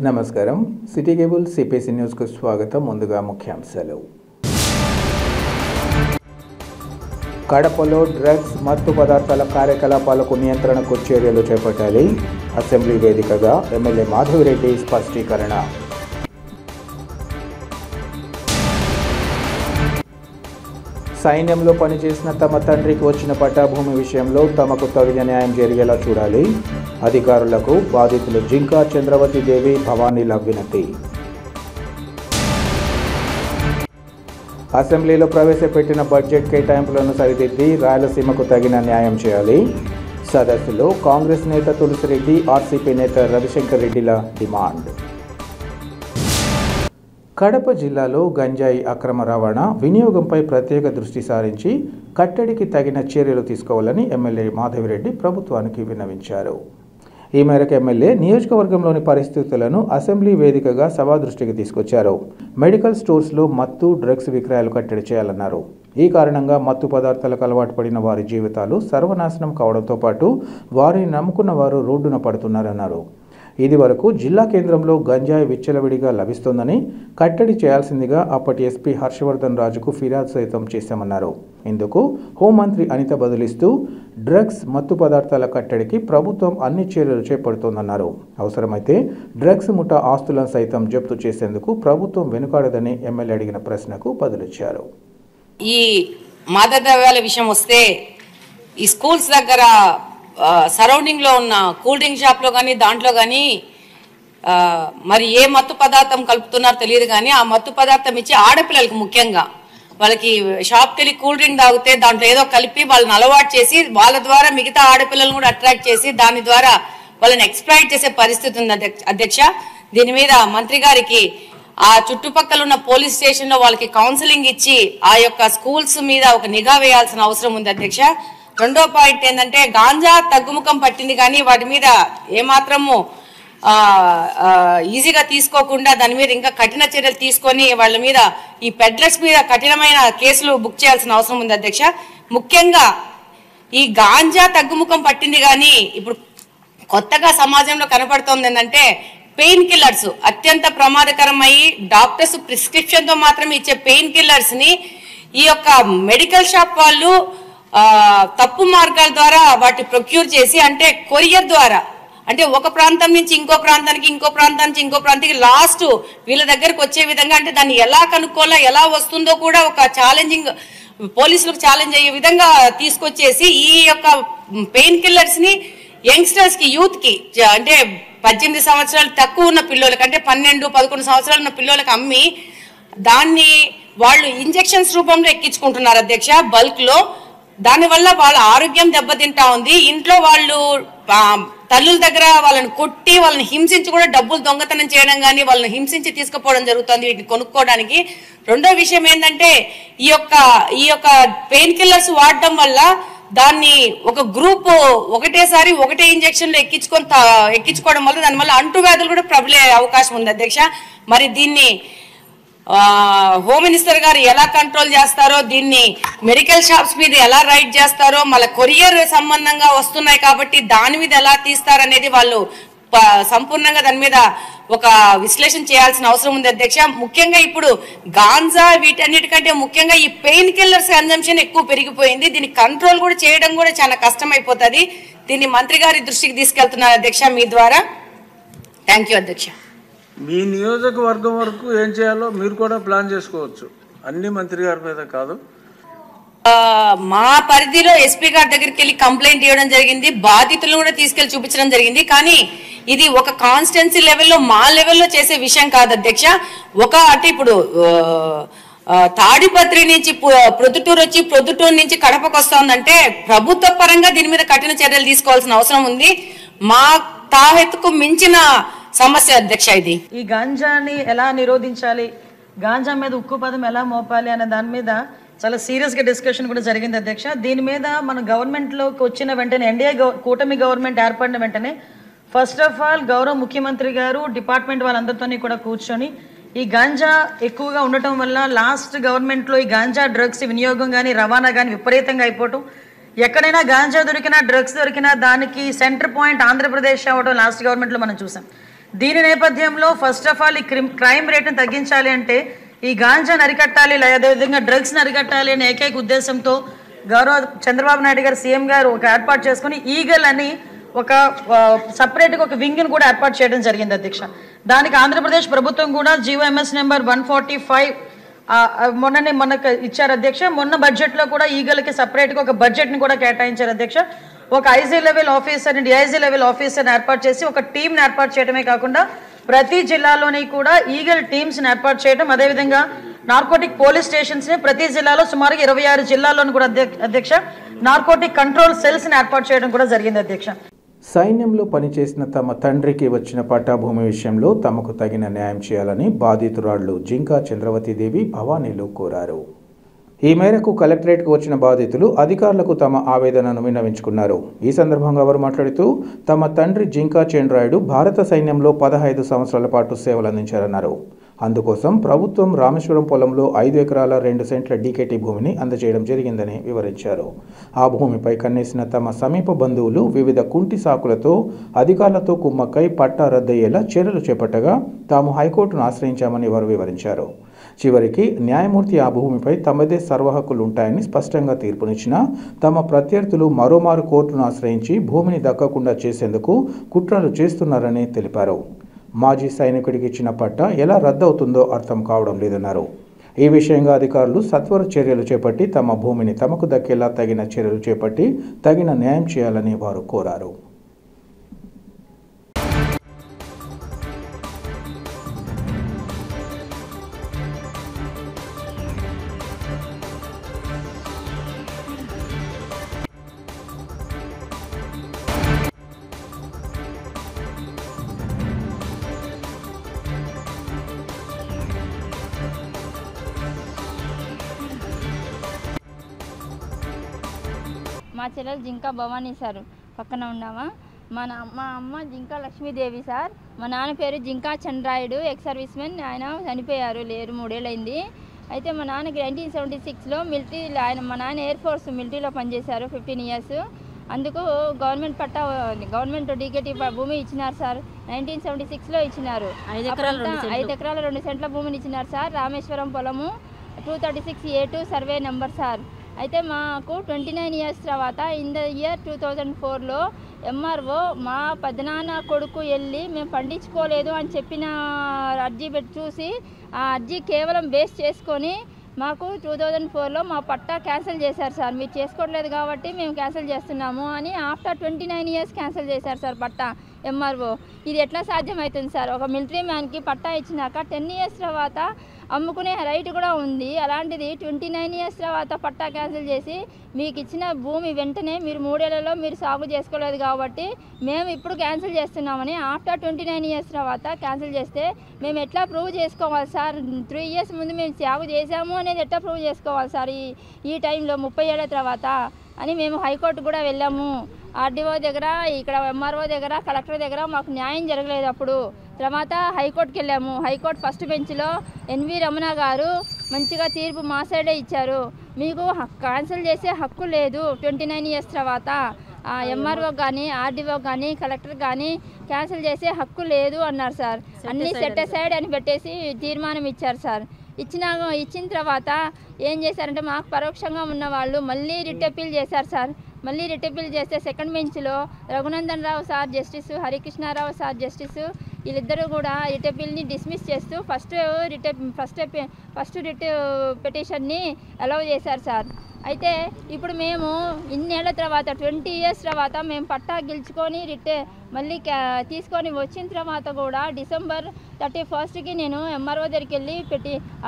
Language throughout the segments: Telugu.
నమస్కారం సిటీ కేబుల్ సిపిసి న్యూస్ కు స్వాగతం. ముందుగా ముఖ్యాంశాలు. కడపలో డ్రగ్స్ మత్తు పదార్థాల కార్యకలాపాలకు నియంత్రణకు చర్యలు చేపట్టాలి. అసెంబ్లీ వేదికగా ఎమ్మెల్యే మాధవిరెడ్డి స్పష్టీకరణ. సైన్యంలో పనిచేసిన తమ తండ్రికి వచ్చిన పట్టాభూమి విషయంలో తమకు తగిన న్యాయం జరిగేలా చూడాలి. అధికారులకు బాధితులు జింకా చంద్రవతి దేవి భవానీల వినతి. అసెంబ్లీలో ప్రవేశపెట్టిన బడ్జెట్ కేటాయింపులను సరిదిద్ది రాయలసీమకు తగిన న్యాయం చేయాలి. సదస్సులో కాంగ్రెస్ నేత తులసిరెడ్డి, ఆర్సీపీ నేత రవిశంకర్ రెడ్డిల డిమాండ్. కడప జిల్లాలో గంజాయి అక్రమ రవాణా వినియోగంపై ప్రత్యేక దృష్టి సారించి కట్టడికి తగిన చర్యలు తీసుకోవాలని ఎమ్మెల్యే మాధవిరెడ్డి ప్రభుత్వానికి విన్నవించారు. ఈ మేరకు ఎమ్మెల్యే నియోజకవర్గంలోని పరిస్థితులను అసెంబ్లీ వేదికగా సభా దృష్టికి తీసుకొచ్చారు. మెడికల్ స్టోర్స్లో మత్తు, డ్రగ్స్ విక్రయాలు కట్టడి చేయాలన్నారు. ఈ కారణంగా మత్తు పదార్థాలకు అలవాటు పడిన వారి జీవితాలు సర్వనాశనం కావడంతో పాటు వారిని నమ్ముకున్న వారు రోడ్డున పడుతున్నారన్నారు. ఇది వరకు జిల్లా కేంద్రంలో గంజాయి విచ్చలవిడిగా లభిస్తోందని, కట్టడి చేయాల్సిందిగా అప్పటి ఎస్పీ హర్షవర్ధన్ రాజుకు ఫిర్యాదు సైతం చేశామన్నారు. ఇందుకు హోంమంత్రి అనిత బదులిస్తూ డ్రగ్స్ మత్తు పదార్థాల కట్టడికి ప్రభుత్వం అన్ని చర్యలు చేపడుతోందన్నారు. అవసరమైతే డ్రగ్స్ ముఠా ఆస్తులను సైతం జప్తు చేసేందుకు ప్రభుత్వం వెనుకాడదని ఎమ్మెల్యే అడిగిన ప్రశ్నకు బదులిచ్చారు. ఈ మాదక ద్రవ్యాల విషయం వస్తే ఈ స్కూల్స్ దగ్గర సరౌండింగ్లో ఉన్న కూల్ డ్రింక్ షాప్లో కానీ దాంట్లో కానీ మరి ఏ మత్తు పదార్థం కలుపుతున్నారో తెలియదు, కానీ ఆ మత్తు పదార్థం ఇచ్చి ఆడపిల్లలకు ముఖ్యంగా వాళ్ళకి షాప్కి వెళ్ళి కూల్ డ్రింక్ తాగితే దాంట్లో ఏదో కలిపి వాళ్ళని అలవాటు చేసి వాళ్ళ ద్వారా మిగతా ఆడపిల్లలను కూడా అట్రాక్ట్ చేసి దాని ద్వారా వాళ్ళని ఎక్స్‌ప్లాయిట్ చేసే పరిస్థితి ఉంది అధ్యక్ష. దీని మీద మంత్రి గారికి ఆ చుట్టుపక్కల ఉన్న పోలీస్ స్టేషన్లో వాళ్ళకి కౌన్సిలింగ్ ఇచ్చి ఆ యొక్క స్కూల్స్ మీద ఒక నిఘా వేయాల్సిన అవసరం ఉంది అధ్యక్ష. రెండో పాయింట్ ఏంటంటే గాంజా తగ్గుముఖం పట్టింది, కానీ వాటి మీద ఏమాత్రము ఈజీగా తీసుకోకుండా దాని మీద ఇంకా కఠిన చర్యలు తీసుకొని వాళ్ళ మీద ఈ పెడ్లర్స్ మీద కఠినమైన కేసులు బుక్ చేయాల్సిన అవసరం ఉంది అధ్యక్ష. ముఖ్యంగా ఈ గాంజా తగ్గుముఖం పట్టింది, కానీ ఇప్పుడు కొత్తగా సమాజంలో కనపడుతోంది ఏంటంటే పెయిన్ కిల్లర్స్ అత్యంత ప్రమాదకరమయ్యి డాక్టర్స్ ప్రిస్క్రిప్షన్తో మాత్రమే ఇచ్చే పెయిన్ కిల్లర్స్ని ఈ యొక్క మెడికల్ షాప్ వాళ్ళు తప్పు మార్గాల ద్వారా వాటి ప్రొక్యూర్ చేసి, అంటే కొరియర్ ద్వారా, అంటే ఒక ప్రాంతం నుంచి ఇంకో ప్రాంతానికి, ఇంకో ప్రాంతం నుంచి ఇంకో ప్రాంతానికి లాస్ట్ వీళ్ళ దగ్గరకు వచ్చే విధంగా, అంటే దాన్ని ఎలా కనుక్కోవాలో ఎలా వస్తుందో కూడా ఒక ఛాలెంజింగ్ పోలీసులకు ఛాలెంజ్ అయ్యే విధంగా తీసుకొచ్చేసి ఈ యొక్క పెయిన్ కిల్లర్స్ ని యంగ్స్టర్స్ కి, యూత్ కి, అంటే 18 సంవత్సరాలు తక్కువ ఉన్న పిల్లలకి, అంటే 12-11 సంవత్సరాలు ఉన్న పిల్లలకి అమ్మి దాన్ని వాళ్ళు ఇంజెక్షన్స్ రూపంలో ఎక్కించుకుంటున్నారు అధ్యక్ష, బల్క్ లో. దానివల్ల వాళ్ళ ఆరోగ్యం దెబ్బతింటా ఉంది. ఇంట్లో వాళ్ళు తల్లుల దగ్గర వాళ్ళని కొట్టి వాళ్ళని హింసించి కూడా డబ్బులు దొంగతనం చేయడం కానీ వాళ్ళని హింసించి తీసుకుపోవడం జరుగుతుంది వీటిని కొనుక్కోవడానికి. రెండో విషయం ఏంటంటే ఈ యొక్క పెయిన్ కిల్లర్స్ వాడడం వల్ల దాన్ని ఒక గ్రూప్ ఒకటేసారి ఒకటే ఇంజెక్షన్లు ఎక్కించుకోవడం వల్ల దానివల్ల అంటువ్యాధులు కూడా ప్రబలే అవకాశం ఉంది అధ్యక్ష. మరి దీన్ని హోమ్ మినిస్టర్ గారు ఎలా కంట్రోల్ చేస్తారో, దీన్ని మెడికల్ షాప్స్ మీద ఎలా రైడ్ చేస్తారో, మళ్ళీ కొరియర్ సంబంధంగా వస్తున్నాయి కాబట్టి దాని మీద ఎలా తీస్తారనేది వాళ్ళు సంపూర్ణంగా దాని మీద ఒక విశ్లేషణ చేయాల్సిన అవసరం ఉంది అధ్యక్ష. ముఖ్యంగా ఇప్పుడు గాంజా వీటన్నిటికంటే ముఖ్యంగా ఈ పెయిన్ కిల్లర్స్ కన్జంప్షన్ ఎక్కువ పెరిగిపోయింది. దీన్ని కంట్రోల్ కూడా చేయడం కూడా చాలా కష్టమైపోతుంది. దీన్ని మంత్రి గారి దృష్టికి తీసుకెళ్తున్నారు అధ్యక్ష మీ ద్వారా. థ్యాంక్ యూ అధ్యక్ష. మీ నియోజకవర్గం వరకు ఏం చేయాలో మీరు కూడా ప్లాన్ చేసుకోవచ్చు, అన్ని మంత్రి గారి మీద కాదు. మా పరిధిలో ఎస్పీ గారి దగ్గరికి వెళ్ళి కంప్లైంట్ ఇవ్వడం జరిగింది, బాధితులను కూడా తీసుకెళ్లి చూపించడం జరిగింది. కానీ ఇది ఒక కాన్స్టిట్యున్సీ లెవెల్లో మా లెవెల్లో చేసే విషయం కాదు అధ్యక్ష. అంటే ఇప్పుడు తాడిపత్రి నుంచి ప్రొద్దుటూరు వచ్చి ప్రొద్దుటూరు నుంచి కడపకు వస్తుందంటే ప్రభుత్వ పరంగా దీని మీద కఠిన చర్యలు తీసుకోవాల్సిన అవసరం ఉంది. మా తాహెత్తుకు మించిన సమస్య అధ్యక్ష ఇది. ఈ గాంజాని ఎలా నిరోధించాలి, గాంజా మీద ఉక్కు పదం ఎలా మోపాలి అనే దాని మీద చాలా సీరియస్గా డిస్కషన్ కూడా జరిగింది అధ్యక్ష. దీని మీద మన గవర్నమెంట్లోకి వచ్చిన వెంటనే, ఎన్డీఏ కూటమి గవర్నమెంట్ ఏర్పడిన వెంటనే ఫస్ట్ ఆఫ్ ఆల్ గౌరవ ముఖ్యమంత్రి గారు డిపార్ట్మెంట్ వాళ్ళందరితో కూడా కూర్చొని ఈ గాంజా ఎక్కువగా ఉండటం వల్ల లాస్ట్ గవర్నమెంట్లో ఈ గాంజా డ్రగ్స్ వినియోగం కానీ రవాణా కానీ విపరీతంగా అయిపోవటం, ఎక్కడైనా గాంజా దొరికినా డ్రగ్స్ దొరికినా దానికి సెంటర్ పాయింట్ ఆంధ్రప్రదేశ్ అవ్వడం లాస్ట్ గవర్నమెంట్లో మనం చూసాం. దీని నేపథ్యంలో ఫస్ట్ ఆఫ్ ఆల్ ఈ క్రైమ్ రేట్ని తగ్గించాలి అంటే ఈ గాంజాను అరికట్టాలి, అదేవిధంగా డ్రగ్స్ని అరికట్టాలి అనే ఏకైక ఉద్దేశంతో గౌరవ చంద్రబాబు నాయుడు గారు సీఎం గారు ఒక ఏర్పాటు చేసుకుని ఈగల్ అని ఒక సపరేట్గా ఒక వింగ్ని కూడా ఏర్పాటు చేయడం జరిగింది అధ్యక్ష. దానికి ఆంధ్రప్రదేశ్ ప్రభుత్వం కూడా జీవోఎంఎస్ నెంబర్ 145 మొన్నకు ఇచ్చారు అధ్యక్ష. మొన్న బడ్జెట్లో కూడా ఈగల్కి సపరేట్గా ఒక బడ్జెట్ని కూడా కేటాయించారు అధ్యక్ష. ఒక IG level officer and DIG level ఆఫీసర్ని ఏర్పాటు చేసి ఒక టీంని ఏర్పాటు చేయడమే కాకుండా ప్రతి జిల్లాలోని కూడా ఈగల్ టీమ్స్ని ఏర్పాటు చేయడం, అదేవిధంగా నార్కోటిక్ పోలీస్ స్టేషన్స్ని ప్రతి జిల్లాలో సుమారుగా 26 జిల్లాల్లోనూ కూడా అధ్యక్ష నార్కోటిక్ కంట్రోల్ సెల్స్ని ఏర్పాటు చేయడం కూడా జరిగింది అధ్యక్ష. సైన్యంలో పనిచేసిన తమ తండ్రికి వచ్చిన పట్టాభూమి విషయంలో తమకు తగిన న్యాయం చేయాలని బాధితురాళ్లు జింకా చంద్రవతీదేవి భవానీలు కోరారు. ఈ మేరకు కలెక్టరేట్కు వచ్చిన బాధితులు అధికారులకు తమ ఆవేదనను విన్నవించుకున్నారు. ఈ సందర్భంగా వారు మాట్లాడుతూ తమ తండ్రి జింకా చంద్రాయుడు భారత సైన్యంలో 15 సంవత్సరాల పాటు సేవలందించారన్నారు. అందుకోసం ప్రభుత్వం రామేశ్వరం పొలంలో 5 ఎకరాల 2 సెంట్ల డీకేటీ భూమిని అందజేయడం జరిగిందని వివరించారు. ఆ భూమిపై కన్నేసిన తమ సమీప బంధువులు వివిధ కుంటి సాకులతో అధికారులతో కుమ్మక్కై పట్టా రద్దయ్యేలా చర్యలు చేపట్టగా తాము హైకోర్టును ఆశ్రయించామని వారు వివరించారు. చివరికి న్యాయమూర్తి ఆ భూమిపై తమదే సర్వహక్కులు ఉంటాయని స్పష్టంగా తీర్పునిచ్చినా తమ ప్రత్యర్థులు మరోమారు కోర్టును ఆశ్రయించి భూమిని దక్కకుండా చేసేందుకు కుట్రలు చేస్తున్నారని తెలిపారు. మాజీ సైనికుడికి ఇచ్చిన పట్టా ఎలా రద్దవుతుందో అర్థం కావడం లేదన్నారు. ఈ విషయంగా అధికారులు సత్వర చర్యలు చేపట్టి తమ భూమిని తమకు దక్కేలా తగిన చర్యలు చేపట్టి తగిన న్యాయం చేయాలని వారు కోరారు. మా చెల్లెలు జింకా భవానీ సార్ పక్కన ఉన్నామా. మా అమ్మ జింకా లక్ష్మీదేవి సార్. మా నాన్న పేరు Jinka Chandrayudu, ex service men. ఆయన చనిపోయారు, లేరు, 3 ఏళ్ళైంది. అయితే మా నాన్నకి 1976లో మిలిటరీ, మా నాన్న ఎయిర్ ఫోర్స్ మిలిటరీలో పనిచేశారు 15 ఇయర్స్. అందుకు గవర్నమెంట్ డీకేటీ భూమి ఇచ్చినారు సార్. 1976లో ఇచ్చినారు. 5 ఎకరాల 2 సెంట్ల భూమిని ఇచ్చినారు సార్. రామేశ్వరం పొలము 236A2 సర్వే నెంబర్ సార్. అయితే మాకు 29 ఇయర్స్ తర్వాత ఇన్ ద ఇయర్ 2004లో ఎంఆర్ఓ మా పెద్దనాన్న కొడుకు వెళ్ళి మేము పండించుకోలేదు అని చెప్పిన అర్జీ చూసి ఆ అర్జీ కేవలం బేస్ చేసుకొని మాకు 2004లో మా పట్టా క్యాన్సిల్ చేశారు సార్. మీరు చేసుకోవట్లేదు కాబట్టి మేము క్యాన్సిల్ చేస్తున్నాము అని ఆఫ్టర్ 29 ఇయర్స్ క్యాన్సిల్ చేశారు సార్ పట్టా ఎంఆర్ఓ. ఇది ఎట్లా సాధ్యమవుతుంది సార్? ఒక మిలిటరీ మ్యాన్కి పట్టా ఇచ్చినాక 10 ఇయర్స్ తర్వాత అమ్ముకునే రైట్ కూడా ఉంది. అలాంటిది 29 ఇయర్స్ తర్వాత పట్టా క్యాన్సిల్ చేసి మీకు ఇచ్చిన భూమి వెంటనే మీరు 3 ఏళ్లలో మీరు సాగు చేసుకోలేదు కాబట్టి మేము ఇప్పుడు క్యాన్సిల్ చేస్తున్నామని ఆఫ్టర్ 29 ఇయర్స్ తర్వాత క్యాన్సిల్ చేస్తే మేము ఎట్లా ప్రూవ్ చేసుకోవాలి సార్? 3 ఇయర్స్ ముందు మేము సాగు చేసాము అనేది ఎట్లా ప్రూవ్ చేసుకోవాలి సార్ ఈ టైంలో 30 ఏళ్ల తర్వాత అని మేము హైకోర్టు కూడా వెళ్ళాము. ఆర్డీఓ దగ్గర, ఇక్కడ ఎంఆర్ఓ దగ్గర, కలెక్టర్ దగ్గర మాకు న్యాయం జరగలేదు. అప్పుడు తర్వాత హైకోర్టుకి వెళ్ళాము. హైకోర్టు ఫస్ట్ బెంచ్లో ఎన్వి రమణ గారు మంచిగా తీర్పు మా సైడే ఇచ్చారు. మీకు క్యాన్సిల్ చేసే హక్కు లేదు 29 ఇయర్స్ తర్వాత. ఎంఆర్ఓ కానీ, ఆర్డీఓ కానీ, కలెక్టర్ కానీ క్యాన్సిల్ చేసే హక్కు లేదు అన్నారు సార్. అన్నీ సెట్ అసైడ్ అని పెట్టేసి తీర్మానం ఇచ్చారు సార్. ఇచ్చిన తర్వాత ఏం చేశారంటే మాకు పరోక్షంగా ఉన్న వాళ్ళు మళ్ళీ రిట్ అప్పీల్ చేశారు సార్. మళ్ళీ రిట్ అప్పీల్ చేస్తే సెకండ్ బెంచ్లో Raghunandan Rao sir justice, హరికృష్ణారావు sir justice, వీళ్ళిద్దరూ కూడా రిట్ అప్పీల్ని డిస్మిస్ చేస్తూ ఫస్ట్ రిట్ పిటిషన్ని అలౌ చేశారు సార్. అయితే ఇప్పుడు మేము ఇన్నేళ్ల తర్వాత 20 ఇయర్స్ తర్వాత మేము పట్టా గెలుచుకొని మళ్ళీ తీసుకొని వచ్చిన తర్వాత కూడా December 31కి నేను ఎంఆర్ఓ దగ్గరికి వెళ్ళి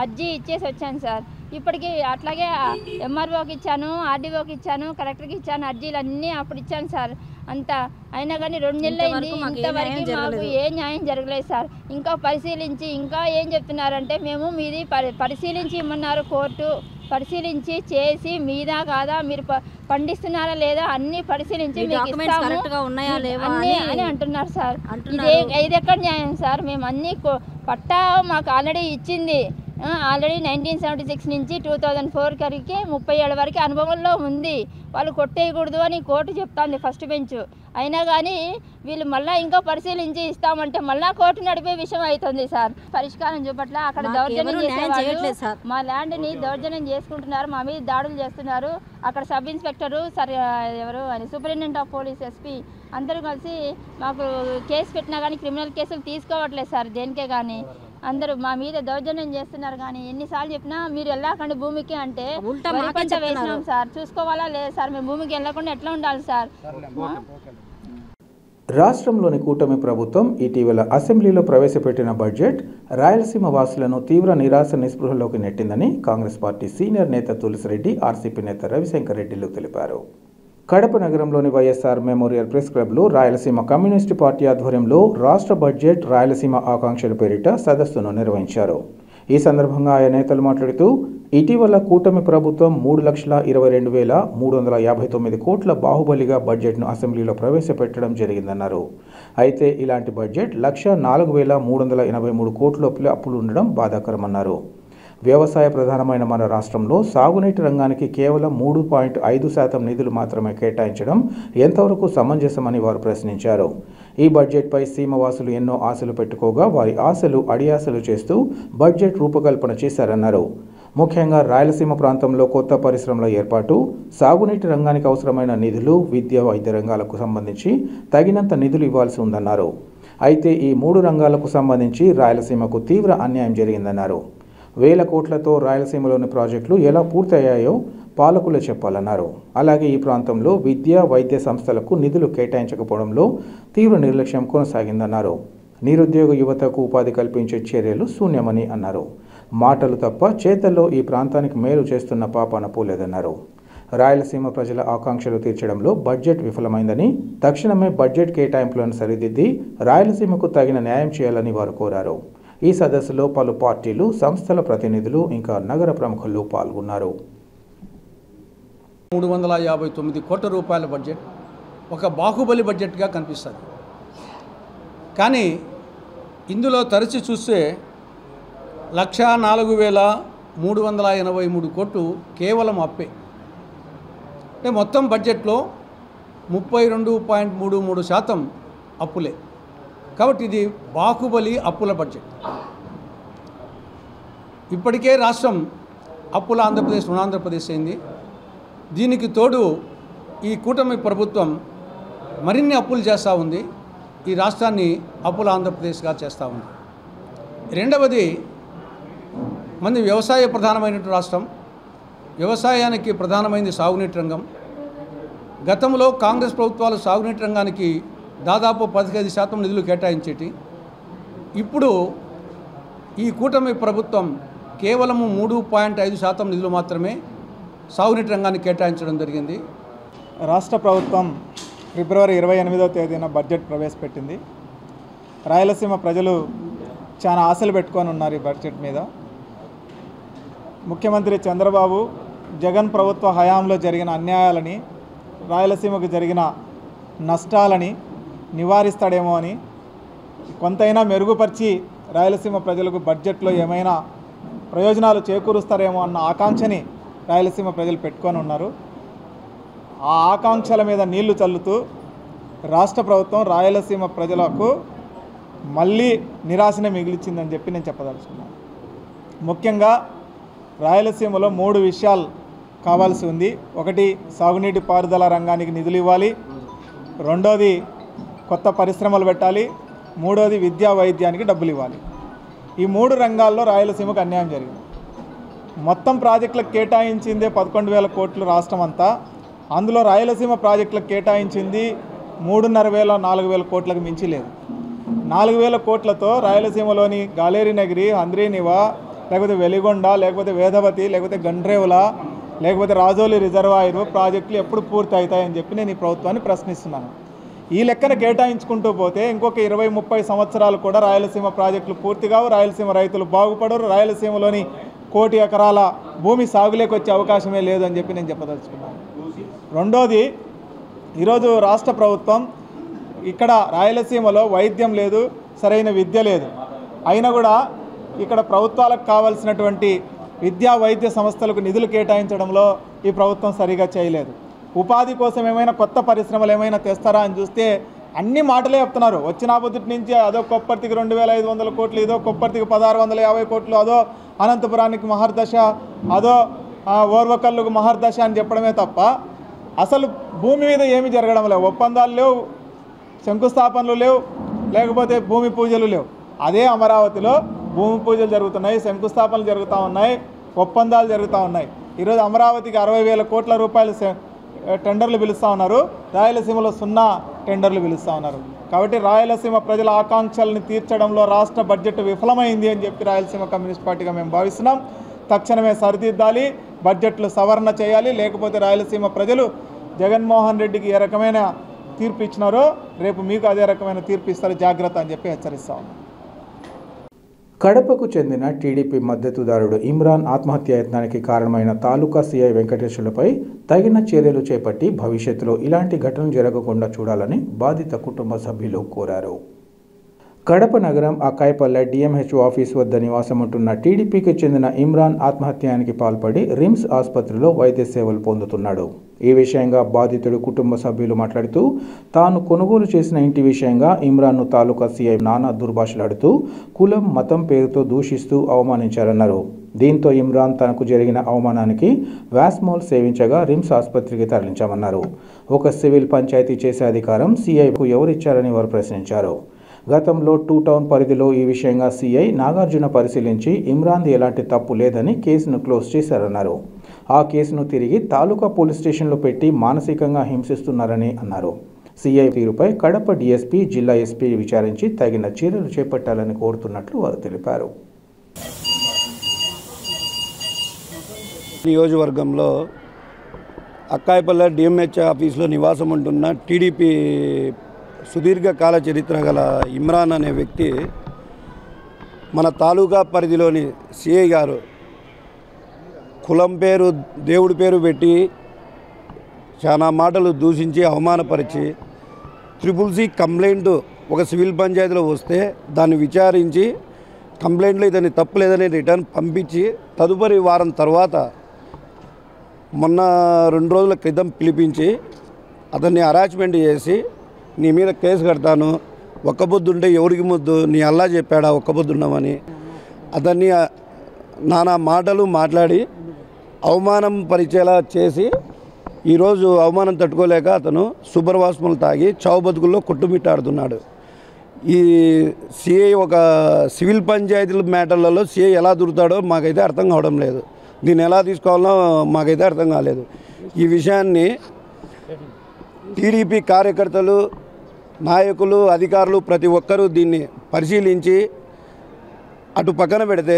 అర్జీ ఇచ్చేసి వచ్చాను సార్. ఇప్పటికీ అట్లాగే ఎంఆర్ఓకి ఇచ్చాను, ఆర్డీఓకి ఇచ్చాను, కలెక్టర్కి ఇచ్చాను, అర్జీలన్నీ అప్పుడు ఇచ్చాను సార్. అంతా అయినా కానీ 2 నెలలు అయింది, ఇంతవరకు మాకు ఏ న్యాయం జరగలేదు సార్. ఇంకా పరిశీలించి ఇంకా ఏం చెప్తున్నారంటే మేము మీది పరిశీలించి ఇమ్మన్నారు కోర్టు. పరిశీలించి చేసి మీదా కాదా, మీరు పండిస్తున్నారా లేదా అన్ని పరిశీలించి మీకు ఇస్తాము అని అంటున్నారు సార్. ఇది ఎక్కడ న్యాయం సార్? మేము అన్ని పట్టా మాకు ఆల్రెడీ ఇచ్చింది ఆల్రెడీ 1976 నుంచి 2004 వరకు 30 ఏళ్ళ వరకు అనుభవంలో ఉంది. వాళ్ళు కొట్టేయకూడదు అని కోర్టు చెప్తాంది ఫస్ట్ బెంచ్. అయినా కానీ వీళ్ళు మళ్ళీ ఇంకా పరిశీలించి ఇస్తామంటే మళ్ళీ కోర్టు నడిపే విషయం అవుతుంది సార్. పరిష్కారం చూపట్ల అక్కడ దౌర్జన్యం చేసేవాళ్ళు మా ల్యాండ్ని దౌర్జన్యం చేసుకుంటున్నారు, మా మీద దాడులు చేస్తున్నారు. అక్కడ సబ్ ఇన్స్పెక్టరు ఎవరు అని సూపరింటెండెంట్ ఆఫ్ పోలీస్ ఎస్పీ అందరూ కలిసి మాకు కేసు పెట్టినా కానీ క్రిమినల్ కేసులు తీసుకోవట్లేదు సార్. దేనికే కానీ అందరూ మా మీద దౌర్జన్యం చేస్తున్నారు. కానీ ఎన్నిసార్లు చెప్పినా మీరు వెళ్ళకండి భూమికి అంటే వరి పంట వేసినాం సార్, చూసుకోవాలా లేదు సార్, మేము భూమికి వెళ్ళకుండా ఎట్లా ఉండాలి సార్? రాష్ట్రంలోని కూటమి ప్రభుత్వం ఇటీవల అసెంబ్లీలో ప్రవేశపెట్టిన బడ్జెట్ రాయలసీమ వాసులను తీవ్ర నిరాశ నిస్పృహలోకి నెట్టిందని కాంగ్రెస్ పార్టీ సీనియర్ నేత తులసిరెడ్డి, ఆర్సీపీ నేత రవిశంకర్ రెడ్డిలు తెలిపారు. కడప నగరంలోని వైఎస్ఆర్ మెమోరియల్ ప్రెస్ క్లబ్లో రాయలసీమ కమ్యూనిస్టు పార్టీ ఆధ్వర్యంలో రాష్ట్ర బడ్జెట్ రాయలసీమ ఆకాంక్షల పేరిట సదస్సును నిర్వహించారు. ఈ సందర్భంగా ఆయా నేతలు మాట్లాడుతూ ఇటీవల కూటమి ప్రభుత్వం 3,22,359 కోట్ల బాహుబలిగా బడ్జెట్ను అసెంబ్లీలో ప్రవేశపెట్టడం జరిగిందన్నారు. అయితే ఇలాంటి బడ్జెట్ 1,04,383 కోట్ల అప్పులు ఉండడం బాధాకరమన్నారు. వ్యవసాయ ప్రధానమైన మన రాష్ట్రంలో సాగునీటి రంగానికి కేవలం 3.5% నిధులు మాత్రమే కేటాయించడం ఎంతవరకు సమంజసమని వారు ప్రశ్నించారు. ఈ బడ్జెట్పై సీమవాసులు ఎన్నో ఆశలు పెట్టుకోగా వారి ఆశలు అడియాసలు చేస్తూ బడ్జెట్ రూపకల్పన చేశారన్నారు. ముఖ్యంగా రాయలసీమ ప్రాంతంలో కొత్త పరిశ్రమల ఏర్పాటు, సాగునీటి రంగానికి అవసరమైన నిధులు, విద్య, వైద్య రంగాలకు సంబంధించి తగినంత నిధులు ఇవ్వాల్సి ఉందన్నారు. అయితే ఈ 3 రంగాలకు సంబంధించి రాయలసీమకు తీవ్ర అన్యాయం జరిగిందన్నారు. వేల కోట్లతో రాయలసీమలోని ప్రాజెక్టులు ఎలా పూర్తయ్యాయో పాలకులే చెప్పాలన్నారు. అలాగే ఈ ప్రాంతంలో విద్య, వైద్య సంస్థలకు నిధులు కేటాయించకపోవడంలో తీవ్ర నిర్లక్ష్యం కొనసాగిందన్నారు. నిరుద్యోగ యువతకు ఉపాధి కల్పించే చర్యలు శూన్యమని అన్నారు. మాటలు తప్ప చేతల్లో ఈ ప్రాంతానికి మేలు చేస్తున్న పాపాన పోలేదన్నారు. రాయలసీమ ప్రజల ఆకాంక్షలు తీర్చడంలో బడ్జెట్ విఫలమైందని, తక్షణమే బడ్జెట్ కేటాయింపులను సరిదిద్ది రాయలసీమకు తగిన న్యాయం చేయాలని వారు కోరారు. ఈ సదస్సులో పలు పార్టీలు, సంస్థల ప్రతినిధులు ఇంకా నగర ప్రముఖులు పాల్గొన్నారు. 359 కోట్ల రూపాయల బడ్జెట్ ఒక బాహుబలి బడ్జెట్గా కనిపిస్తుంది. కానీ ఇందులో తరచి చూస్తే 1,04,383 కోట్లు కేవలం అప్పే. అంటే మొత్తం బడ్జెట్లో 32.33% అప్పులే. కాబట్టి ఇది బాహుబలి అప్పుల బడ్జెట్. ఇప్పటికే రాష్ట్రం అప్పుల ఆంధ్రప్రదేశ్, రుణాంధ్రప్రదేశ్ అయింది. దీనికి తోడు ఈ కూటమి ప్రభుత్వం మరిన్ని అప్పులు చేస్తూ ఉంది. ఈ రాష్ట్రాన్ని అప్పుల ఆంధ్రప్రదేశ్గా చేస్తూ ఉంది. రెండవది, మంది వ్యవసాయ ప్రధానమైనటువంటి రాష్ట్రం. వ్యవసాయానికి ప్రధానమైనది సాగునీటి రంగం. గతంలో కాంగ్రెస్ ప్రభుత్వాలు సాగునీటి రంగానికి దాదాపు 15% నిధులు కేటాయించేటి. ఇప్పుడు ఈ కూటమి ప్రభుత్వం కేవలం 3.5% నిధులు మాత్రమే సాగునీటి రంగానికి కేటాయించడం జరిగింది. రాష్ట్ర ప్రభుత్వం ఫిబ్రవరి 28వ తేదీన బడ్జెట్ ప్రవేశపెట్టింది. రాయలసీమ ప్రజలు చాలా ఆశలు పెట్టుకొని ఉన్నారు ఈ బడ్జెట్ మీద. ముఖ్యమంత్రి చంద్రబాబు జగన్ ప్రభుత్వ హయాంలో జరిగిన అన్యాయాలని, రాయలసీమకు జరిగిన నష్టాలని నివారిస్తాడేమో అని, కొంతైనా మెరుగుపరిచి రాయలసీమ ప్రజలకు బడ్జెట్లో ఏమైనా ప్రయోజనాలు చేకూరుస్తారేమో అన్న ఆకాంక్షని రాయలసీమ ప్రజలు పెట్టుకొని ఉన్నారు. ఆ ఆకాంక్షల మీద నీళ్లు చల్లుతూ రాష్ట్ర ప్రభుత్వం రాయలసీమ ప్రజలకు మళ్ళీ నిరాశనే మిగిలిచిందని చెప్పి నేను చెప్పదలుచుకున్నాను. ముఖ్యంగా రాయలసీమలో 3 విషయాలు కావాల్సి ఉంది. ఒకటి, సాగునీటి పారుదల రంగానికి నిధులు ఇవ్వాలి. రెండోది, కొత్త పరిశ్రమలు పెట్టాలి. మూడోది, విద్యా వైద్యానికి డబ్బులు ఇవ్వాలి. ఈ 3 రంగాల్లో రాయలసీమకు అన్యాయం జరిగింది. మొత్తం ప్రాజెక్టులకు కేటాయించిందే 11,000 కోట్లు రాష్ట్రం అంతా. అందులో రాయలసీమ ప్రాజెక్టులకు కేటాయించింది 3,500 4,000 కోట్లకు మించి లేదు. 4,000 కోట్లతో రాయలసీమలోని గాలేరి నగిరి, హంద్రీనివా, లేకపోతే వెలిగొండ, లేకపోతే వేదవతి, లేకపోతే గండ్రేవుల, లేకపోతే రాజోలి రిజర్వాయరు ప్రాజెక్టులు ఎప్పుడు పూర్తి అవుతాయని చెప్పి నేను ఈ ప్రభుత్వాన్ని ప్రశ్నిస్తున్నాను. ఈ లెక్కన కేటాయించుకుంటూ పోతే ఇంకొక 20-30 సంవత్సరాలు కూడా రాయలసీమ ప్రాజెక్టులు పూర్తి కావు, రాయలసీమ రైతులు బాగుపడరు, రాయలసీమలోని 1 కోటి ఎకరాల భూమి సాగులేకి వచ్చే అవకాశమే లేదు అని చెప్పి నేను చెప్పదలుచుకున్నాను. రెండోది, ఈరోజు రాష్ట్ర ప్రభుత్వం ఇక్కడ రాయలసీమలో వైద్యం లేదు, సరైన విద్య లేదు. అయినా కూడా ఇక్కడ ప్రభుత్వాలకు కావాల్సినటువంటి విద్యా వైద్య సంస్థలకు నిధులు కేటాయించడంలో ఈ ప్రభుత్వం సరిగా చేయలేదు. ఉపాధి కోసం ఏమైనా కొత్త పరిశ్రమలు ఏమైనా తెస్తారా అని చూస్తే అన్ని మాటలే చెప్తున్నారు. వచ్చిన పొద్దుటి నుంచి అదో కొప్పర్తికి 2500 కోట్లు, ఇదో కొప్పర్తికి 1650 కోట్లు, అదో అనంతపురానికి మహర్దశ, అదో ఓర్వకల్లుకు మహర్దశ అని చెప్పడమే తప్ప అసలు భూమి మీద ఏమీ జరగడం లేవు. ఒప్పందాలు లేవు, శంకుస్థాపనలు లేవు, లేకపోతే భూమి పూజలు లేవు. అదే అమరావతిలో భూమి పూజలు జరుగుతున్నాయి, శంకుస్థాపనలు జరుగుతూ ఉన్నాయి, ఒప్పందాలు జరుగుతూ ఉన్నాయి. ఈరోజు అమరావతికి 60,000 కోట్ల రూపాయలు టెండర్లు పిలుస్తూ ఉన్నారు, రాయలసీమలో 0 టెండర్లు పిలుస్తూ ఉన్నారు. కాబట్టి రాయలసీమ ప్రజల ఆకాంక్షల్ని తీర్చడంలో రాష్ట్ర బడ్జెట్ విఫలమైంది అని చెప్పి రాయలసీమ కమ్యూనిస్ట్ పార్టీగా మేము భావిస్తున్నాం. తక్షణమే సరిదిద్దాలి, బడ్జెట్లు సవరణ చేయాలి. లేకపోతే రాయలసీమ ప్రజలు జగన్మోహన్ రెడ్డికి ఏ రకమైన తీర్పు ఇచ్చినారో రేపు మీకు అదే రకమైన తీర్పు ఇస్తారు, జాగ్రత్త అని చెప్పి హెచ్చరిస్తా ఉన్నాం. కడపకు చెందిన టీడీపీ మద్దతుదారుడు ఇమ్రాన్ ఆత్మహత్యాయత్నానికి కారణమైన తాలూకా సీఐ వెంకటేశ్వర్లపై తగిన చర్యలు చేపట్టి భవిష్యత్తులో ఇలాంటి ఘటనలు జరగకుండా చూడాలని బాధిత కుటుంబ సభ్యులు కోరారు. కడప నగరం అక్కాయపల్లె డిఎంహెచ్ఓ ఆఫీస్ వద్ద నివాసం ఉంటున్న టీడీపీకి చెందిన ఇమ్రాన్ ఆత్మహత్యానికి పాల్పడి రిమ్స్ ఆసుపత్రిలో వైద్య సేవలు పొందుతున్నాడు. ఈ విషయంగా బాధితుడు కుటుంబ సభ్యులు మాట్లాడుతూ తాను కొనుగోలు చేసిన ఇంటి విషయంగా ఇమ్రాన్ను తాలూకా సీఐ నానా దుర్భాషలాడుతూ కులం మతం పేరుతో దూషిస్తూ అవమానించారన్నారు. దీంతో ఇమ్రాన్ తనకు జరిగిన అవమానానికి వ్యాస్మోల్ సేవించగా రిమ్స్ ఆసుపత్రికి తరలించామన్నారు. ఒక సివిల్ పంచాయతీ చేసే అధికారం సీఐకు ఎవరిచ్చారని వారు ప్రశ్నించారు. గతంలో 2 టౌన్ పరిధిలో ఈ విషయంగా సీఐ నాగార్జున పరిశీలించి ఇమ్రాన్ది ఎలాంటి తప్పు లేదని కేసును క్లోజ్ చేశారన్నారు. ఆ కేసును తిరిగి తాలూకా పోలీస్ స్టేషన్లో పెట్టి మానసికంగా హింసిస్తున్నారని అన్నారు. సీఐ తీరుపై కడప డీఎస్పీ, జిల్లా ఎస్పీ విచారించి తగిన చర్యలు చేపట్టాలని కోరుతున్నట్లు వారు తెలిపారు. నియోజకవర్గంలో అక్కాయపల్లె డిఎంహెచ్ ఆఫీస్లో నివాసం ఉంటున్న టీడీపీ సుదీర్ఘకాల చరిత్ర గల ఇమ్రాన్ అనే వ్యక్తి మన తాలూకా పరిధిలోని సిఐ గారు కులం పేరు దేవుడి పేరు పెట్టి చాలా మాటలు దూషించి అవమానపరిచి CCC కంప్లైంట్ ఒక సివిల్ పంచాయతీలో వస్తే దాన్ని విచారించి కంప్లైంట్లో ఇతని తప్పు లేదని రిటర్న్ పంపించి తదుపరి వారం తర్వాత మొన్న 2 రోజుల క్రితం పిలిపించి అతన్ని హరాస్మెంట్ చేసి నీ మీద కేసు కడతాను, ఒక్క పొద్దుంటే ఎవరికి ముద్దు, నీ అల్లా చెప్పాడా ఒక్క పొద్దున్నామని అతన్ని నానా మాటలు మాట్లాడి అవమానం పరిచేలా చేసి ఈరోజు అవమానం తట్టుకోలేక అతను సూపర్వాస్మలు తాగి చావు బతుకుల్లో కొట్టుమిట్టాడుతున్నాడు. ఈ సిఐ ఒక సివిల్ పంచాయతీల మ్యాటర్లలో సిఐ ఎలా దూరుతాడో మాకైతే అర్థం కావడం లేదు. దీన్ని ఎలా తీసుకోవాలో మాకైతే అర్థం కాలేదు. ఈ విషయాన్ని టీడీపీ కార్యకర్తలు, నాయకులు, అధికారులు ప్రతి ఒక్కరూ దీన్ని పరిశీలించి అటు పక్కన పెడితే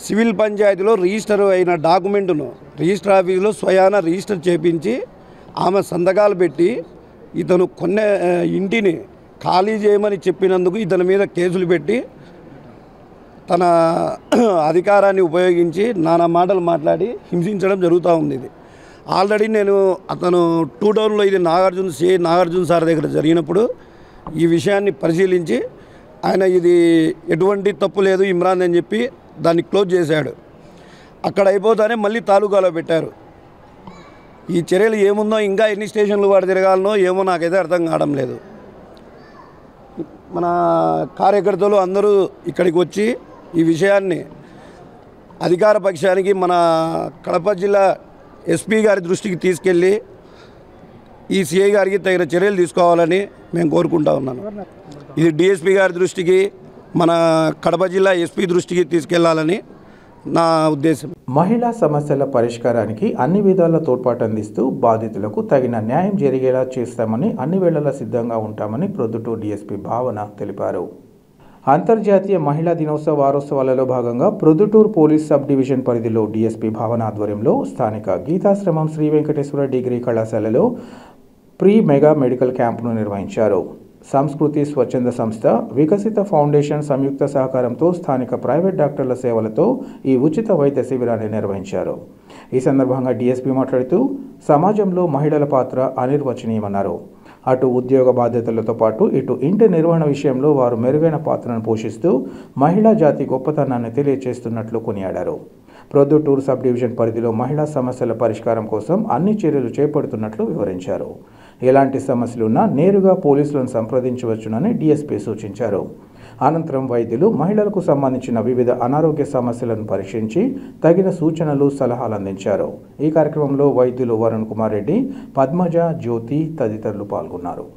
సివిల్ పంచాయతీలో రిజిస్టర్ అయిన డాక్యుమెంట్ను రిజిస్టర్ ఆఫీసులో స్వయాన రిజిస్టర్ చేపించి ఆమె సంతకాలు పెట్టి ఇతను కొన్న ఇంటిని ఖాళీ చేయమని చెప్పినందుకు ఇతని మీద కేసులు పెట్టి తన అధికారాన్ని ఉపయోగించి నానా మాటలు మాట్లాడి హింసించడం జరుగుతూ ఉంది. ఇది ఆల్రెడీ నేను అతను 2 టౌన్లో ఇది నాగార్జున సార్ దగ్గర జరిగినప్పుడు ఈ విషయాన్ని పరిశీలించి ఆయన ఇది ఎటువంటి తప్పు లేదు ఇమ్రాన్ అని చెప్పి దాన్ని క్లోజ్ చేశాడు. అక్కడ అయిపోతానే మళ్ళీ తాలూకాలో పెట్టారు. ఈ చర్యలు ఏముందో ఇంకా ఎన్ని స్టేషన్లు వాడు తిరగాలనో ఏమో నాకైతే అర్థం కావడం లేదు. మన కార్యకర్తలు అందరూ ఇక్కడికి వచ్చి ఈ విషయాన్ని అధికార పక్షానికి మన కడప జిల్లా ఎస్పీ గారి దృష్టికి తీసుకెళ్ళి ఈ సిఐ గారికి తగిన చర్యలు తీసుకోవాలని మేము కోరుకుంటా ఉన్నాను. ఇది డిఎస్పీ గారి దృష్టికి, మన కడప జిల్లా ఎస్పీ దృష్టికి తీసుకెళ్లాలని నా ఉద్దేశం. మహిళా సమస్యల పరిష్కారానికి అన్ని విధాల తోడ్పాటు అందిస్తూ బాధితులకు తగిన న్యాయం జరిగేలా చేస్తామని అన్ని వేళలా సిద్ధంగా ఉంటామని ప్రొద్దుటూరు డీఎస్పీ భావన తెలిపారు. అంతర్జాతీయ మహిళా దినోత్సవ వారోత్సవాలలో భాగంగా ప్రొద్దుటూరు పోలీస్ సబ్ డివిజన్ పరిధిలో డీఎస్పీ భావన ఆధ్వర్యంలో స్థానిక గీతాశ్రమం శ్రీ వెంకటేశ్వర డిగ్రీ కళాశాలలో ప్రీ మెగా మెడికల్ క్యాంపును నిర్వహించారు. సంస్కృతి స్వచ్ఛంద సంస్థ, వికసిత ఫౌండేషన్ సంయుక్త సహకారంతో స్థానిక ప్రైవేట్ డాక్టర్ల సేవలతో ఈ ఉచిత వైద్య శిబిరాన్ని నిర్వహించారు. ఈ సందర్భంగా డీఎస్పీ మాట్లాడుతూ సమాజంలో మహిళల పాత్ర అనిర్వచనీయమన్నారు. అటు ఉద్యోగ బాధ్యతలతో పాటు ఇటు ఇంటి నిర్వహణ విషయంలో వారు మెరుగైన పాత్రను పోషిస్తూ మహిళా జాతి గొప్పతనాన్ని తెలియజేస్తున్నట్లు కొనియాడారు. ప్రొద్దుటూరు సబ్ డివిజన్ పరిధిలో మహిళా సమస్యల పరిష్కారం కోసం అన్ని చర్యలు చేపడుతున్నట్లు వివరించారు. ఎలాంటి సమస్యలున్నా నేరుగా పోలీసులను సంప్రదించవచ్చునని డీఎస్పీ సూచించారు. అనంతరం వైద్యులు మహిళలకు సంబంధించిన వివిధ అనారోగ్య సమస్యలను పరీక్షించి తగిన సూచనలు, సలహాలు అందించారు. ఈ కార్యక్రమంలో వైద్యులు వరుణ్ కుమార్ రెడ్డి, పద్మజ, జ్యోతి తదితరులు పాల్గొన్నారు.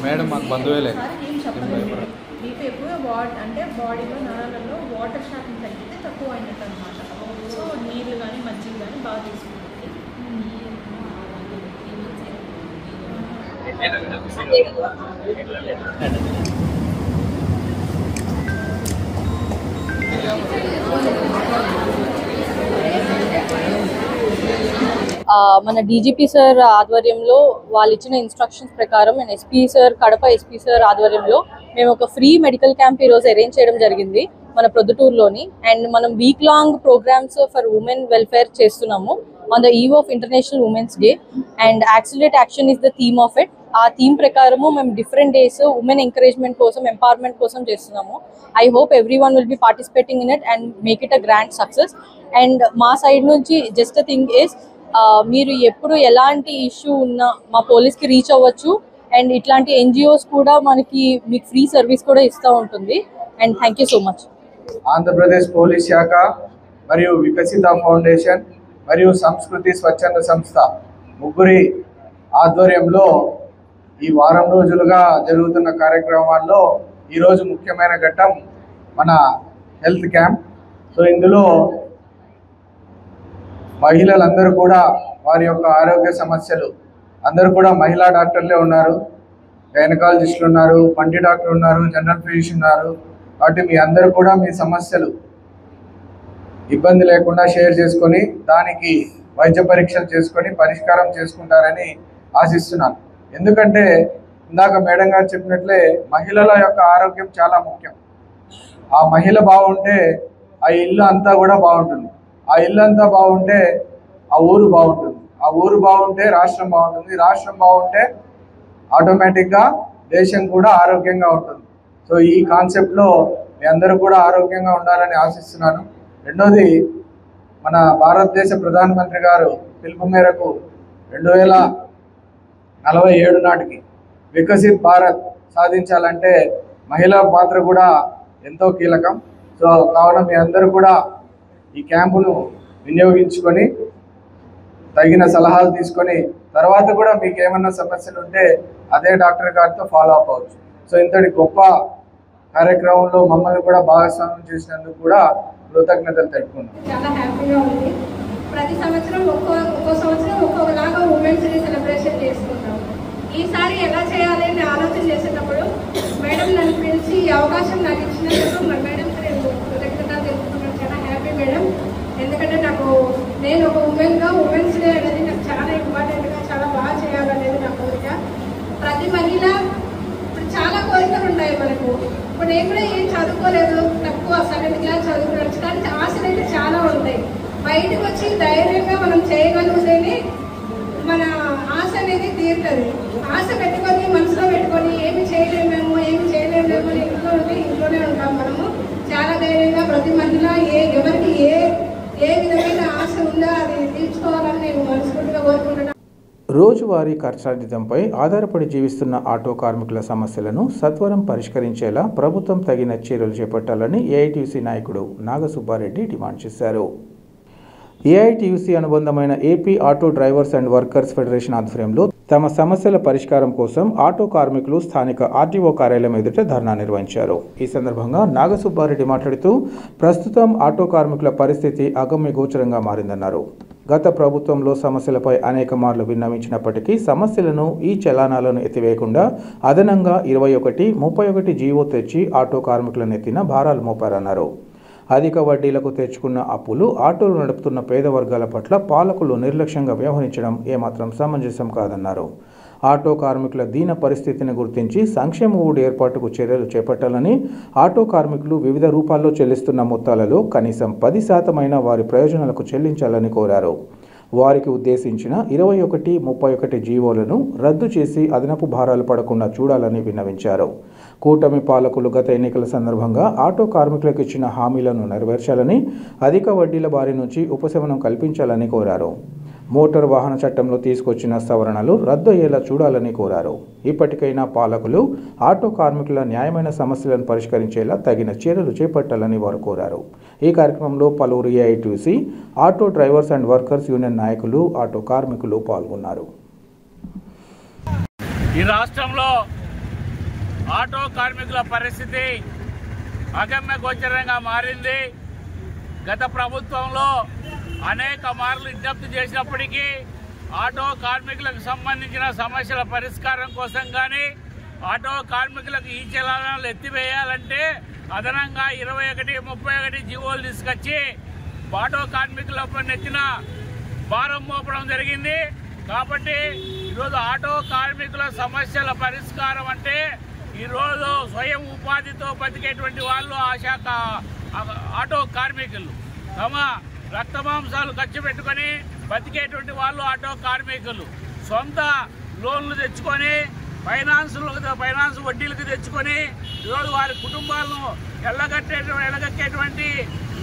మేడం మాకు బంధువులే బీపీ ఎక్కువ అంటే బాడీలో నరాలలో వాటర్ శాతం తగ్గితే తక్కువ అయినట్టు అనమాట. సో నీళ్ళు కానీ మజ్జిగ కానీ బాగా తీసుకుంటుంది. మన డీజీపీ సార్ ఆధ్వర్యంలో వాళ్ళు ఇచ్చిన ఇన్స్ట్రక్షన్స్ ప్రకారం and SP sir, Kadapa SP sir ఆధ్వర్యంలో మేము ఒక ఫ్రీ మెడికల్ క్యాంప్ ఈరోజు అరేంజ్ చేయడం జరిగింది మన ప్రొద్దుటూరులోని. అండ్ మనం week long programs for women welfare చేస్తున్నాము on the eve of international women's day. And accelerate action is the theme of it. ఆ థీమ్ ప్రకారము మేము డిఫరెంట్ డేస్ ఉమెన్ ఎంకరేజ్మెంట్ కోసం, ఎంపవర్మెంట్ కోసం చేస్తున్నాము. I hope everyone will be participating in it and make it a grand success. And మా సైడ్ నుంచి జస్ట్ అ థింగ్ ఇస్, మీరు ఎప్పుడు ఎలాంటి ఇష్యూ ఉన్నా మా పోలీస్కి రీచ్ అవ్వచ్చు. అండ్ ఇట్లాంటి ఎన్జిఓస్ కూడా మనకి మీకు ఫ్రీ సర్వీస్ కూడా ఇస్తూ ఉంటుంది. And thank you so much. Andhra Pradesh police శాఖ మరియు వికసిత ఫౌండేషన్ మరియు సంస్కృతి స్వచ్ఛంద సంస్థ ముగ్గురి ఆధ్వర్యంలో ఈ వారం రోజులుగా జరుగుతున్న కార్యక్రమాల్లో ఈరోజు ముఖ్యమైన ఘట్టం మన హెల్త్ క్యాంప్. సో ఇందులో మహిళలందరూ కూడా వారి యొక్క ఆరోగ్య సమస్యలు, అందరూ కూడా మహిళా డాక్టర్లే ఉన్నారు, గైనకాలజిస్టులు ఉన్నారు, పంటి డాక్టర్ ఉన్నారు, జనరల్ ఫిజిషియన్ ఉన్నారు. కాబట్టి మీ అందరూ కూడా మీ సమస్యలు ఇబ్బంది లేకుండా షేర్ చేసుకొని దానికి వైద్య పరీక్షలు చేసుకొని పరిష్కారం చేసుకుంటారని ఆశిస్తున్నాను. ఎందుకంటే ఇందాక మేడం గారు చెప్పినట్లే మహిళల యొక్క ఆరోగ్యం చాలా ముఖ్యం. ఆ మహిళ బాగుంటే ఆ ఇల్లు అంతా కూడా బాగుంటుంది. ఆ ఇల్లు అంతా బాగుంటే ఆ ఊరు బాగుంటుంది. ఆ ఊరు బాగుంటే రాష్ట్రం బాగుంటుంది. రాష్ట్రం బాగుంటే ఆటోమేటిక్గా దేశం కూడా ఆరోగ్యంగా ఉంటుంది. సో ఈ కాన్సెప్ట్లో మీ అందరూ కూడా ఆరోగ్యంగా ఉండాలని ఆశిస్తున్నాను. రెండోది, మన భారతదేశ ప్రధానమంత్రి గారు పిలుపు మేరకు 2047 నాటికి వికసిత్ భారత్ సాధించాలంటే మహిళల పాత్ర కూడా ఎంతో కీలకం. సో కావున మీ అందరూ కూడా ఈ క్యాంపును వినియోగించుకొని తగిన సలహాలు తీసుకొని తర్వాత కూడా మీకు ఏమన్నా సమస్యలు ఉంటే అదే డాక్టర్ గారితో ఫాలో అప్ అవ్వచ్చు. సో ఇంతటి గొప్ప కార్యక్రమంలో మమ్మల్ని కూడా భాగస్వామ్యం చేసినందుకు కూడా కృతజ్ఞతలు తెలుపుకున్నాం. చాలా హ్యాపీగా ఉంది. ప్రతి సంవత్సరం ఒక్కో సంవత్సరం ఒక్కొక్కలాగా ఉమెన్స్ డే సెలబ్రేషన్ చేసుకుంటాం. ఈసారి ఎలా చేయాలి అని ఆలోచన చేసేటప్పుడు మేడం నన్ను పిలిచి ఈ అవకాశం నాకు ఇచ్చినందుకు మేడం నేను కృతజ్ఞతలు తెలుపుకున్నాను. చాలా హ్యాపీ మేడం. ఎందుకంటే నేను ఒక ఉమెన్గా ఉమెన్స్ డే అనేది నాకు చాలా ఇంపార్టెంట్గా చాలా బాగా చేయాలనేది నా కోరిక. ప్రతి మహిళ ఇప్పుడు చాలా కోరికలు ఉన్నాయి మనకు. ఇప్పుడు నేను కూడా ఏం చదువుకోలేదు, తక్కువ 7th క్లాస్ చదువుకోవచ్చు, కానీ ఆశలు అయితే చాలా ఉంటాయి. బయటకు వచ్చి ధైర్యంగా మనం చేయగలిగితేనే మన ఆశ అనేది తీరుతుంది. ఆశ పెట్టుకొని మనసులో పెట్టుకొని ఏమి చేయలేమేమో అని ఇంట్లోనే ఉంటాం. మనము చాలా ధైర్యంగా ప్రతి మహిళ ఎవరికి ఏ విధమైన ఆశ ఉందో అది తీర్చుకోవాలని నేను మనస్ఫూర్తిగా కోరుకుంటున్నాను. రోజువారీ ఖర్చాధితంపై ఆధారపడి జీవిస్తున్న ఆటో కార్మికుల సమస్యలను సత్వరం పరిష్కరించేలా ప్రభుత్వం తగిన చర్యలు చేపట్టాలని ఏఐటీయూసీ నాయకుడు నాగసుబ్బారెడ్డి డిమాండ్ చేశారు. ఏఐటీయూసీ అనుబంధమైన AP auto drivers and workers federation ఆధ్వర్యంలో తమ సమస్యల పరిష్కారం కోసం ఆటో కార్మికులు స్థానిక ఆర్టీఓ కార్యాలయం ఎదుట ధర్నా నిర్వహించారు. ఈ సందర్భంగా నాగసుబ్బారెడ్డి మాట్లాడుతూ ప్రస్తుతం ఆటో కార్మికుల పరిస్థితి అగమ్యగోచరంగా మారిందన్నారు. గత ప్రభుత్వంలో సమస్యలపై అనేక మార్లు విన్నవించినప్పటికీ సమస్యలను ఈ చలానాలను ఎత్తివేయకుండా అదనంగా 21, 31 జీవో తెచ్చి ఆటో కార్మికుల నెత్తిన భారాలు మోపారన్నారు. అధిక వడ్డీలకు తెచ్చుకున్న అప్పులు ఆటోలు నడుపుతున్న పేద వర్గాల పట్ల పాలకులు నిర్లక్ష్యంగా వ్యవహరించడం ఏమాత్రం సమంజసం కాదన్నారు. ఆటో కార్మికుల దీన పరిస్థితిని గుర్తించి సంక్షేమ బోర్డు ఏర్పాటుకు చర్యలు చేపట్టాలని, ఆటో కార్మికులు వివిధ రూపాల్లో చెల్లిస్తున్న మొత్తాలలో కనీసం 10% వారి ప్రయోజనాలకు చెల్లించాలని కోరారు. వారికి ఉద్దేశించిన 21, 31 జీవోలను రద్దు చేసి అదనపు భారాలు పడకుండా చూడాలని విన్నవించారు. కూటమి పాలకులు గత ఎన్నికల సందర్భంగా ఆటో కార్మికులకు ఇచ్చిన హామీలను నెరవేర్చాలని, అధిక వడ్డీల బారి నుంచి ఉపశమనం కల్పించాలని కోరారు. మోటారు వాహన చట్టంలో తీసుకొచ్చిన సవరణలు రద్దు అయ్యేలా చూడాలని కోరారు. ఇప్పటికైనా పాలకులు ఆటో కార్మికుల న్యాయమైన సమస్యలను పరిష్కరించేలా తగిన చర్యలు చేపట్టాలని వారు కోరారు. ఈ కార్యక్రమంలో పలువురు AITUC, auto drivers and workers union నాయకులు, ఆటో కార్మికులు పాల్గొన్నారు. ఈ రాష్ట్రంలో ఆటో కార్మికుల పరిస్థితి అగమ్య గోచరంగా మారింది. గత ప్రభుత్వంలో అనేక మార్లు విజ్ఞప్తి చేసినప్పటికీ ఆటో కార్మికులకు సంబంధించిన సమస్యల పరిష్కారం కోసం కానీ, ఆటో కార్మికులకు ఈ చలానాలు ఎత్తివేయాలంటే అదనంగా 21, 31 జీవోలు తీసుకొచ్చి ఆటో కార్మికులపై నెత్తిన భారం మోపడం జరిగింది. కాబట్టి ఈరోజు ఆటో కార్మికుల సమస్యల పరిష్కారం అంటే ఈరోజు స్వయం ఉపాధితో బతికేటువంటి వాళ్ళు ఆటో కార్మికులు, తమ రక్తమాంసాలు ఖర్చు పెట్టుకొని బతికేటువంటి వాళ్ళు ఆటో కార్మికులు, సొంత లోన్లు తెచ్చుకొని ఫైనాన్స్ వడ్డీలకు తెచ్చుకొని ఈరోజు వారి కుటుంబాలను ఎల్లగక్కేటువంటి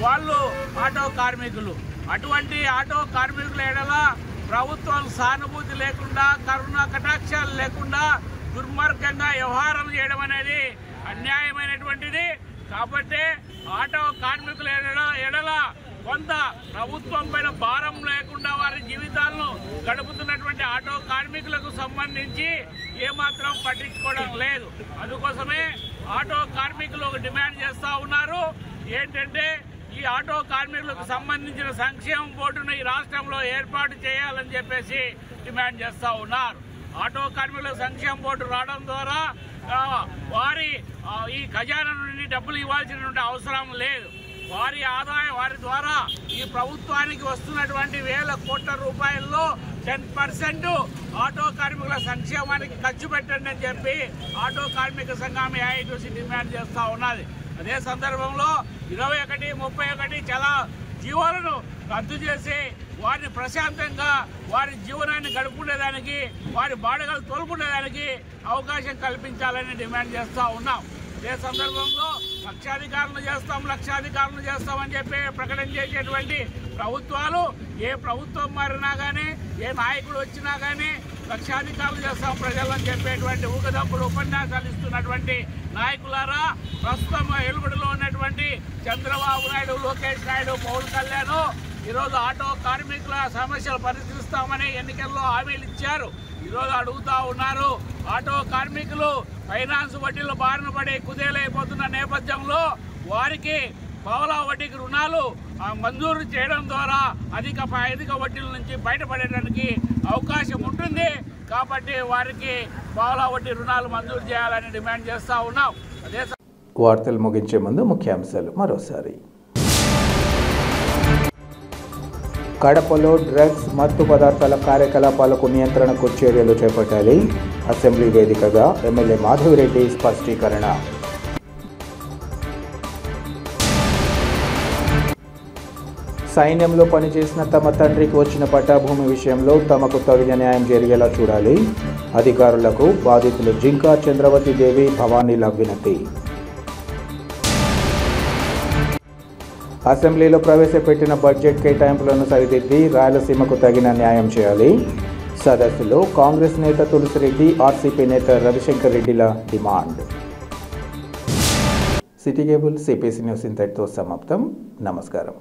వాళ్ళు ఆటో కార్మికులు. అటువంటి ఆటో కార్మికుల ఎడల ప్రభుత్వం సానుభూతి లేకుండా, కరుణ కటాక్షాలు లేకుండా దుర్మార్గంగా వ్యవహారం చేయడం అనేది అన్యాయమైనటువంటిది. కాబట్టి ఆటో కార్మికుల ఎడల కొంత ప్రభుత్వం పైన భారం లేకుండా వారి జీవితాలను గడుపుతున్నటువంటి ఆటో కార్మికులకు సంబంధించి ఏమాత్రం పట్టించుకోవడం లేదు. అందుకోసమే ఆటో కార్మికులు ఒక డిమాండ్ చేస్తూ ఉన్నారు. ఏంటంటే ఈ ఆటో కార్మికులకు సంబంధించిన సంక్షేమ బోర్డును ఈ రాష్ట్రంలో ఏర్పాటు చేయాలని చెప్పేసి డిమాండ్ చేస్తూ ఉన్నారు. ఆటో కార్మికులకు సంక్షేమ బోర్డు రావడం ద్వారా వారి ఈ ఖజానా నుండి డబ్బులు ఇవ్వాల్సినటువంటి అవసరం లేదు. వారి ఆదాయం వారి ద్వారా ఈ ప్రభుత్వానికి వస్తున్నటువంటి వేల కోట్ల రూపాయల్లో 10% ఆటో కార్మికుల సంక్షేమానికి ఖర్చు పెట్టండి అని చెప్పి ఆటో కార్మిక సంఘం ఏఐటీయూసీ డిమాండ్ చేస్తూ ఉన్నది. అదే సందర్భంలో 21, 31 చాలా జీవోలను రద్దు చేసి వారిని ప్రశాంతంగా వారి జీవనాన్ని గడుపుకునేదానికి, వారి బాడగలు తోలుకునేదానికి అవకాశం కల్పించాలని డిమాండ్ చేస్తూ ఉన్నాం. అదే సందర్భంలో లక్షాధికారులు చేస్తామని చెప్పి ప్రకటన చేసేటువంటి ప్రభుత్వాలు, ఏ ప్రభుత్వం మారినా కానీ, ఏ నాయకుడు వచ్చినా కానీ లక్షాధికారులు చేస్తాం ప్రజలని చెప్పేటువంటి ఊగదప్పులు ఉపన్యాసాలు ఇస్తున్నటువంటి నాయకులారా, ప్రస్తుతం ఎలుగుడిలో ఉన్నటువంటి చంద్రబాబు నాయుడు, లోకేష్ నాయుడు, పవన్ కళ్యాణ్ ఈరోజు ఆటో కార్మికుల సమస్యలు పరిశీలిస్తామని ఎన్నికల్లో హామీలు ఇచ్చారు. ఈరోజు అడుగుతా ఉన్నారు. ఆటో కార్మికులు ఫైనాన్స్ వడ్డీల బారిన పడి కుదేలైపోతున్న నేపథ్యంలో వారికి పావలా వడ్డీకి రుణాలు మంజూరు చేయడం ద్వారా అధిక వడ్డీల నుంచి బయటపడేటానికి అవకాశం ఉంటుంది. కాబట్టి వారికి పావలా వడ్డీ రుణాలు మంజూరు చేయాలని డిమాండ్ చేస్తూ ఉన్నాం. అదే వార్తలు ముగించే ముందు ముఖ్యాంశాలు మరోసారి. కడపలో డ్రగ్స్, మత్తు పదార్థాల కార్యకలాపాలకు నియంత్రణకు చర్యలు చేపట్టాలి. అసెంబ్లీ వేదికగా ఎమ్మెల్యే మాధవిరెడ్డి స్పష్టీకరణ. సైన్యంలో పనిచేసిన తమ తండ్రికి వచ్చిన పట్టాభూమి విషయంలో తమకు తగిన న్యాయం జరిగేలా చూడాలి. అధికారులకు బాధితులు జింకా చంద్రవతి దేవి, భవానీల వినతి. అసెంబ్లీలో ప్రవేశపెట్టిన బడ్జెట్ కేటాయింపులను సరిదిద్ది రాయలసీమకు తగిన న్యాయం చేయాలి. సదస్సులో కాంగ్రెస్ నేత తులసిరెడ్డి, ఆర్సీపీ నేత రవిశంకర్ రెడ్డిల డిమాండ్. సిటీ కేబుల్ సిపిసి న్యూస్ ఇంతటితో సమాప్తం. నమస్కారం.